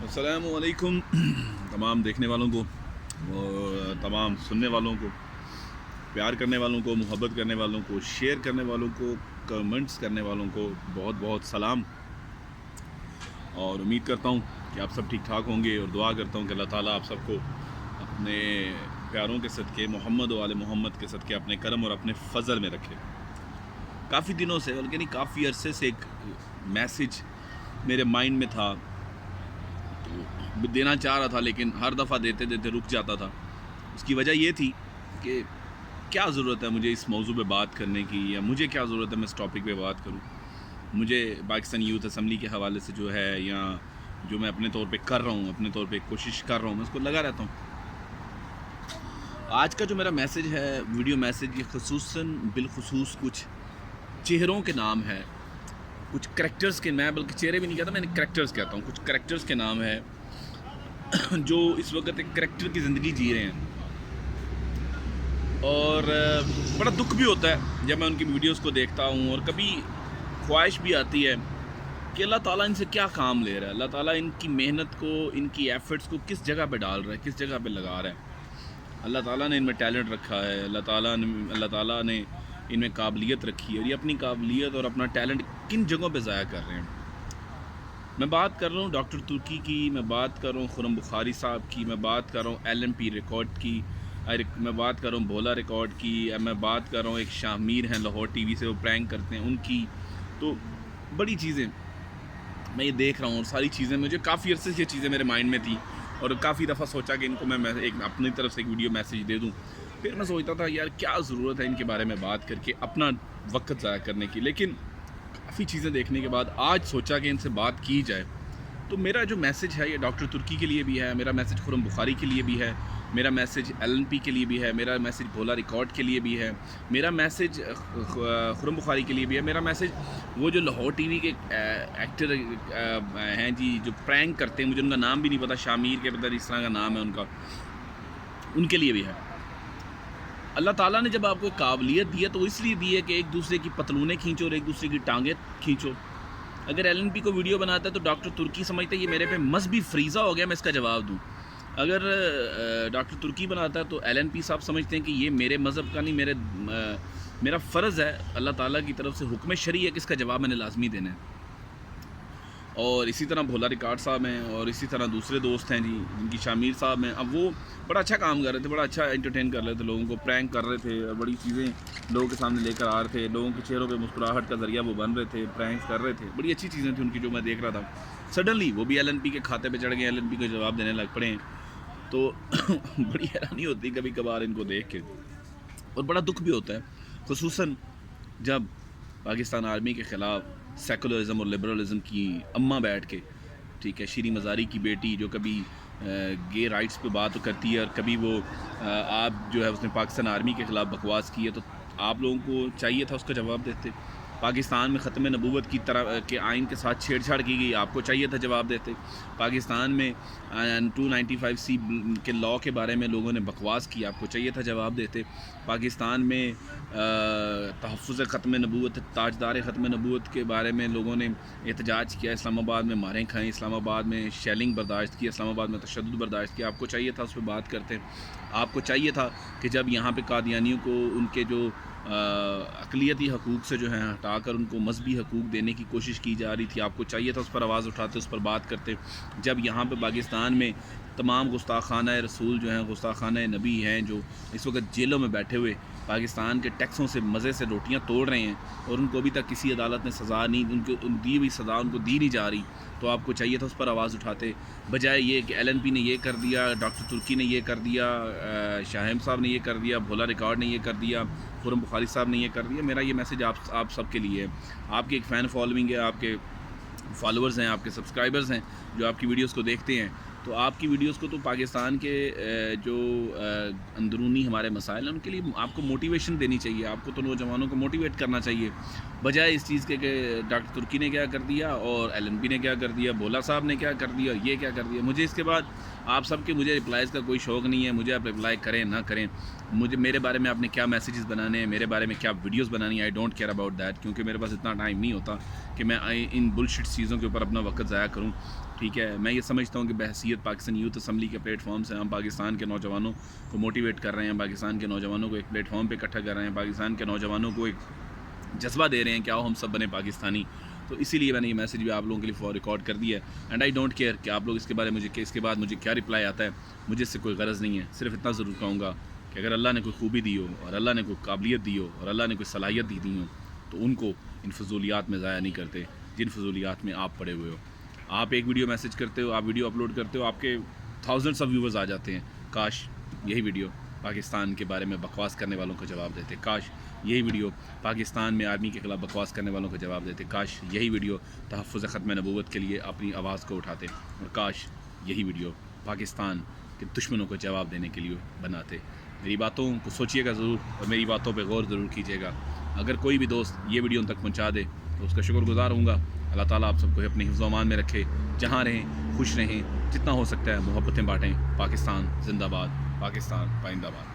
अस्सलामु अलैकुम तमाम देखने वालों को और तमाम सुनने वालों को, प्यार करने वालों को, मोहब्बत करने वालों को, शेयर करने वालों को, कमेंट्स करने वालों को बहुत बहुत सलाम। और उम्मीद करता हूँ कि आप सब ठीक ठाक होंगे और दुआ करता हूँ कि अल्लाह ताला आप सबको अपने प्यारों के सदक़े, मोहम्मद व आले मोहम्मद के सदक़े अपने करम और अपने फ़ज़ल में रखे। काफ़ी दिनों से, बल्कि नहीं काफ़ी अरसे से एक मैसेज मेरे माइंड में था, तो देना चाह रहा था, लेकिन हर दफ़ा देते देते रुक जाता था। उसकी वजह ये थी कि क्या ज़रूरत है मुझे इस मौजू पे बात करने की, या मुझे क्या ज़रूरत है मैं इस टॉपिक पे बात करूं। मुझे पाकिस्तान यूथ असम्बली के हवाले से जो है, या जो मैं अपने तौर पे कर रहा हूँ, अपने तौर पे कोशिश कर रहा हूँ, मैं उसको लगा रहता हूँ। आज का जो मेरा मैसेज है, वीडियो मैसेज, ये ख़ुसूसन बिलखुसूस कुछ चेहरों के नाम है, कुछ करैक्टर्स के, मैं बल्कि चेहरे भी नहीं कहता, मैंने करैक्टर्स कहता हूँ, कुछ करैक्टर्स के नाम है जो इस वक्त एक करैक्टर की ज़िंदगी जी रहे हैं। और बड़ा दुख भी होता है जब मैं उनकी वीडियोस को देखता हूँ, और कभी ख्वाहिश भी आती है कि अल्लाह ताला इनसे क्या काम ले रहा है, अल्लाह ताला इनकी मेहनत को, इनकी एफ़र्ट्स को किस जगह पे डाल रहा है, किस जगह पे लगा रहा है। अल्लाह ताला ने इनमें टैलेंट रखा है, अल्लाह ताला ने इनमें काबिलियत रखी है, और ये अपनी काबिलियत और अपना टैलेंट किन जगहों पे ज़ाया कर रहे हैं। मैं बात कर रहा हूँ डॉक्टर तुर्की की, मैं बात कर रहा हूँ खुरम बुखारी साहब की, मैं बात कर रहा हूँ LNP रिकॉर्ड की, मैं बात कर रहा हूँ भोला रिकॉर्ड की, मैं बात कर रहा हूँ एक शाहमीर हैं लाहौर TV से, वो प्रैंक करते हैं, उनकी। तो बड़ी चीज़ें मैं ये देख रहा हूँ, और सारी चीज़ें मुझे काफ़ी अरसे से ये चीज़ें मेरे माइंड में थी, और काफ़ी दफ़ा सोचा कि इनको मैं एक अपनी तरफ से एक वीडियो मैसेज दे दूँ। फिर मैं सोचता था यार क्या ज़रूरत है इनके बारे में बात करके अपना वक्त ज़ाया करने की, लेकिन काफ़ी चीज़ें देखने के बाद आज सोचा कि इनसे बात की जाए। तो मेरा जो मैसेज है ये डॉक्टर तुर्की के लिए भी है, मेरा मैसेज खुरम बुखारी के लिए भी है, मेरा मैसेज LNP के लिए भी है, मेरा मैसेज भोला रिकॉर्ड के लिए भी है, मेरा मैसेज खुरम बुखारी के लिए भी है, मेरा मैसेज वो जो लाहौर TV के एक्टर हैं जी, जो प्रैंक करते हैं, मुझे उनका नाम भी नहीं पता, शामीर के पता इस तरह का नाम है उनका, उनके लिए भी है। अल्लाह ताला ने जब आपको काबिलियत दी है तो इसलिए दी है कि एक दूसरे की पतलूनें खींचो और एक दूसरे की टांगें खींचो। अगर LNP को वीडियो बनाता है तो डॉक्टर तुर्की समझते ये मेरे पे मजहबी फ्रीज़ा हो गया, मैं इसका जवाब दूँ। अगर डॉक्टर तुर्की बनाता है तो LNP साहब समझते हैं कि ये मेरे मज़हब का नहीं, मेरा फ़र्ज़ है, अल्लाह ताला की तरफ से हुक्म शरई है कि इसका जवाब मैंने लाजमी देना है। और इसी तरह भोला रिकॉर्ड साहब हैं, और इसी तरह दूसरे दोस्त हैं जी, जिनकी शामीर साहब हैं। अब वो बड़ा अच्छा काम कर रहे थे, बड़ा अच्छा एंटरटेन कर रहे थे, लोगों को प्रैंक कर रहे थे, बड़ी चीज़ें लोगों के सामने लेकर आ रहे थे, लोगों के चेहरों पे मुस्कुराहट का ज़रिया वो बन रहे थे, प्रैंक्स कर रहे थे, बड़ी अच्छी चीज़ें थी उनकी जो मैं देख रहा था। सडनली वो भी LNP के खाते पे चढ़ गए, LNP को जवाब देने लग पड़े हैं। तो बड़ी हैरानी होती कभी कभार इनको देख के, और बड़ा दुख भी होता है, खुसूसन जब पाकिस्तान आर्मी के ख़िलाफ़ सेकुलरिज़म और लिबरलिज़म की अम्मा बैठ के, ठीक है, शीरी मज़ारी की बेटी जो कभी गे राइट्स पे बात करती है, और कभी वो आप जो है उसने पाकिस्तान आर्मी के ख़िलाफ़ बकवास की है, तो आप लोगों को चाहिए था उसका जवाब देते। पाकिस्तान में ख़त्म नबूवत की तरह के आइन के साथ छेड़छाड़ की गई, आपको चाहिए था जवाब देते। पाकिस्तान में 295C के लॉ के बारे में लोगों ने बकवास की, आपको चाहिए था जवाब देते। पाकिस्तान में तहफ़्फ़ुज़ ख़त्म नबूवत, ताजदार ख़त्म नबूवत के बारे में लोगों ने एहतजाज किया, इस्लामाबाद में मारें खाएँ, इस्लामाबाद में शेलिंग बर्दाश्त की, इस्लामाबाद में तशद्दुद बर्दाश्त किया, आपको चाहिए था उस पर बात करते। आपको चाहिए था कि जब यहाँ पे कादियानियों को उनके जो अक़लियती हकूक़ से जो है हटाकर उनको मज़हबी हकूक़ देने की कोशिश की जा रही थी, आपको चाहिए था उस पर आवाज़ उठाते, उस पर बात करते। जब यहाँ पे पाकिस्तान में तमाम गुस्ताखाना रसूल जो हैं, गुस्ताखाना नबी हैं, जो इस वक्त जेलों में बैठे हुए पाकिस्तान के टैक्सों से मज़े से रोटियां तोड़ रहे हैं, और उनको अभी तक किसी अदालत ने सज़ा नहीं, दी हुई सज़ा उनको दी नहीं जा रही, तो आपको चाहिए था उस पर आवाज़ उठाते। बजाय ये कि LNP ने ये कर दिया, डॉक्टर तुर्की ने ये कर दिया, शाहिम साहब ने ये कर दिया, भोला रिकॉर्ड ने ये कर दिया, खुरम बुखारी साहब ने ये कर दिया। मेरा ये मैसेज आप सब के लिए है। आपकी एक फ़ैन फॉलोइंग है, आपके फॉलोअर्स हैं, आपके सब्सक्राइबर्स हैं जो आपकी वीडियोस को देखते हैं, तो आपकी वीडियोस को तो पाकिस्तान के जो अंदरूनी हमारे मसाइल हैं उनके लिए आपको मोटिवेशन देनी चाहिए, आपको तो नौजवानों को मोटिवेट करना चाहिए, बजाय इस चीज़ के कि डॉक्टर तुर्की ने क्या कर दिया और LNP ने क्या कर दिया, भोला साहब ने क्या कर दिया, ये क्या कर दिया। मुझे इसके बाद आप सबके मुझे रिप्लाइज़ का कोई शौक़ नहीं है, मुझे आप रिप्लाई करें ना करें, मुझे मेरे बारे में आपने क्या मैसेजेस बनाने हैं, मेरे बारे में क्या वीडियोस बनानी है, I don't care about that, क्योंकि मेरे पास इतना टाइम नहीं होता कि मैं इन बुलशिट चीज़ों के ऊपर अपना वक्त ज़ाया करूँ। ٹھیک ہے. میں یہ سمجھتا ہوں کہ بحیثیت پاکستان یوتھ اسمبلی کے پلیٹ فارم سے ہم پاکستان کے نوجوانوں کو موٹیویٹ کر رہے ہیں, پاکستان کے نوجوانوں کو ایک پلیٹ فارم پہ اکٹھا کر رہے ہیں, پاکستان کے نوجوانوں کو ایک جذبہ دے رہے ہیں کہ آؤ ہم سب بنے پاکستانی. تو اسی لیے میں نے یہ میسیج بھی آپ لوگوں کے لیے ریکارڈ کر دیا ہے. اینڈ آئی ڈونٹ کیئر کہ آپ لوگ اس کے بارے میں اس کے بعد مجھے کیا رپلائی آتا ہے, مجھے اس سے کوئی غرض نہیں ہے. صرف اتنا ضرور کہوں گا کہ اگر اللہ نے کوئی خوبی دی ہو اور اللہ نے کوئی قابلیت دی ہو اور اللہ نے کوئی صلاحیت دی ہو تو ان کو ان فضولیات میں ضائع نہیں کرتے جن فضولیات میں آپ پڑے ہوئے ہو. آپ ایک ویڈیو میسیج کرتے ہو, آپ ویڈیو اپلوڈ کرتے ہو, آپ کے تھاؤزنڈس آف ویورز آ جاتے ہیں. کاش یہی ویڈیو پاکستان کے بارے میں بکواس کرنے والوں کو جواب دیتے. کاش یہی ویڈیو پاکستان میں آرمی کے خلاف بکواس کرنے والوں کو جواب دیتے. کاش یہی ویڈیو تحفظ ختم نبوت کے لیے اپنی آواز کو اٹھاتے. اور کاش یہی ویڈیو پاکستان کے دشمنوں کو جواب دینے کے لیے بناتے. میری باتوں کو سوچیے گا ضرور اور میری باتوں پہ غور ضرور کیجیے گا. اگر کوئی بھی دوست یہ ویڈیو ان تک پہنچا دے تو اس کا شکر گزار ہوں گا. اللہ تعالیٰ آپ سب کو اپنے حفظ و امان میں رکھے. جہاں رہیں خوش رہیں, جتنا ہو سکتا ہے محبتیں بانٹیں. پاکستان زندہ باد, پاکستان پائندہ باد.